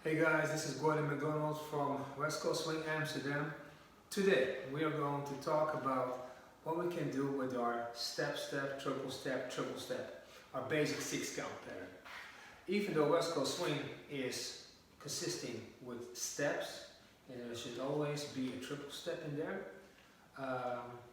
Hey guys, this is Gordon McDonald from West Coast Swing Amsterdam. Today we are going to talk about what we can do with our step, step, triple step, our basic 6-count pattern. Even though West Coast Swing is consisting with steps and there should always be a triple step in there,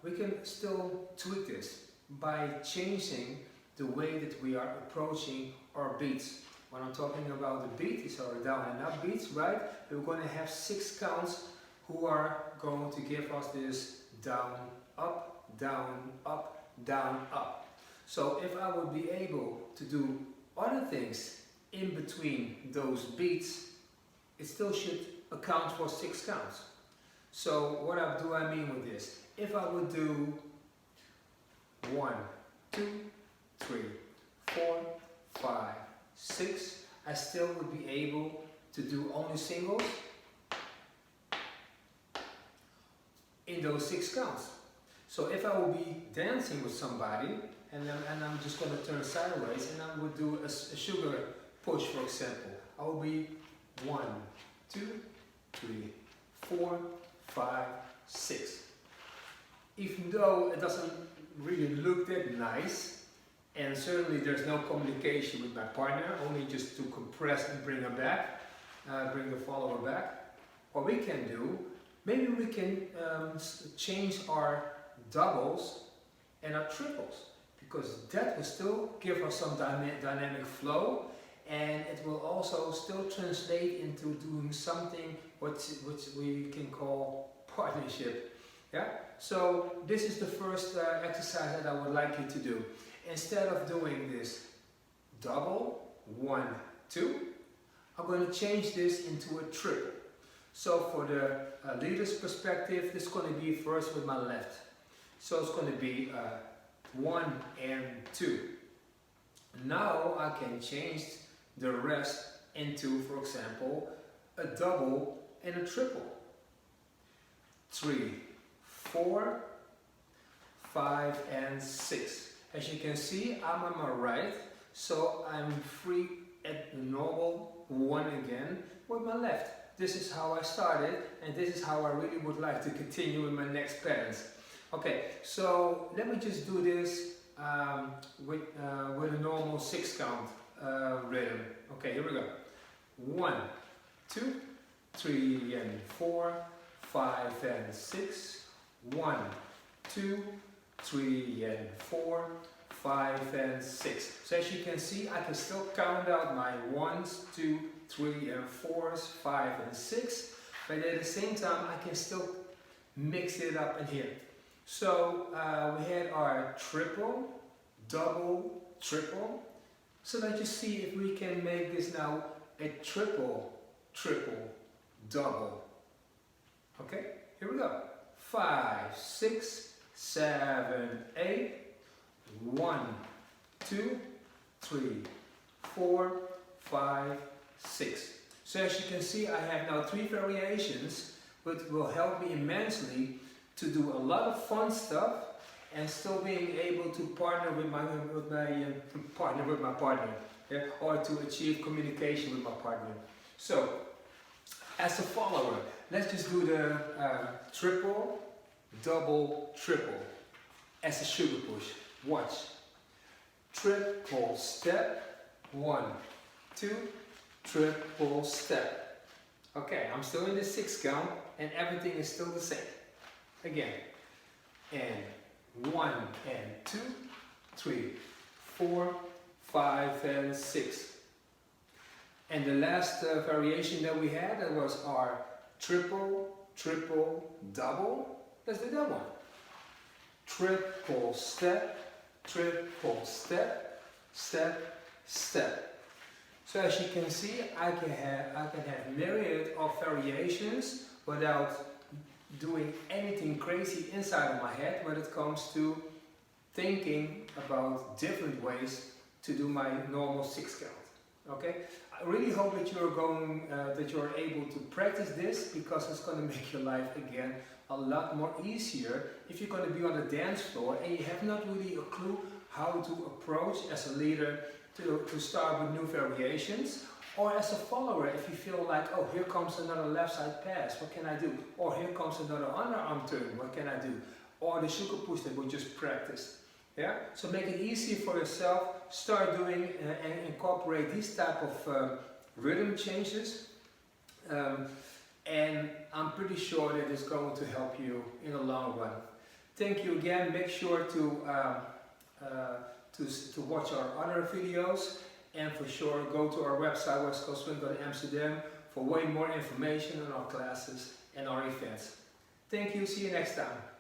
we can still tweak this by changing the way that we are approaching our beats. When I'm talking about the beat, these are down and up beats, right? We're going to have 6 counts who are going to give us this down, up, down, up, down, up. So if I would be able to do other things in between those beats, it still should account for 6 counts. So what do I mean with this? If I would do 1, 2, 3, 4, 5, 6, I still would be able to do only singles in those 6 counts. So if I will be dancing with somebody and I'm just going to turn sideways and I would do a sugar push, for example, I will be 1, 2, 3, 4, 5, 6. Even though it doesn't really look that nice, and certainly there's no communication with my partner, only just to compress and bring her back, bring the follower back. What we can do, maybe we can change our doubles and our triples, because that will still give us some dynamic flow, and it will also still translate into doing something which we can call partnership. Yeah? So this is the first exercise that I would like you to do. Instead of doing this double, 1, 2, I'm going to change this into a triple. So for the leader's perspective, this is going to be first with my left. So it's going to be 1 and 2. Now I can change the rest into, for example, a double and a triple. 3, 4, 5 and 6. As you can see, I'm on my right, so I'm free at the normal 1 again with my left. This is how I started, and this is how I really would like to continue in my next patterns. Okay, so let me just do this with a normal 6-count rhythm. Okay, here we go. 1, 2, 3 and 4, 5 and 6. 1, 2, 3 and 4, 5 and 6. So as you can see, I can still count out my 1s, 2, 3 and 4s, 5 and 6, but at the same time I can still mix it up in here. So we had our triple, double, triple. So let's just see if we can make this now a triple, triple, double. Okay, here we go. 5, 6, 7, 8, 1, 2, 3, 4, 5, 6. So as you can see, I have now 3 variations, which will help me immensely to do a lot of fun stuff and still being able to partner with my partner, yeah, or to achieve communication with my partner. So as a follower, let's just do the triple, double, triple as a sugar push. Watch. Triple step, 1, 2, triple step. Okay, I'm still in the 6 count and everything is still the same. Again, and 1 and 2, 3, 4, 5 and 6. And the last variation that we had, that was our triple, triple, double. Let's do that one. Triple step, step, step. So as you can see, I can have myriad of variations without doing anything crazy inside of my head when it comes to thinking about different ways to do my normal 6 count. Okay, I really hope that you're able to practice this, because it's going to make your life again a lot more easier if you're going to be on the dance floor and you have not really a clue how to approach as a leader to start with new variations, Or as a follower, if you feel like, oh, here comes another left side pass, what can I do? Or here comes another underarm turn, what can I do? Or the sugar push that we just practiced. Yeah? So make it easy for yourself. Start doing and incorporate these type of rhythm changes. And I'm pretty sure that it's going to help you in the long run. Thank you again. Make sure to watch our other videos, and for sure go to our website westcoastswim.amsterdam for way more information on our classes and our events. Thank you. See you next time.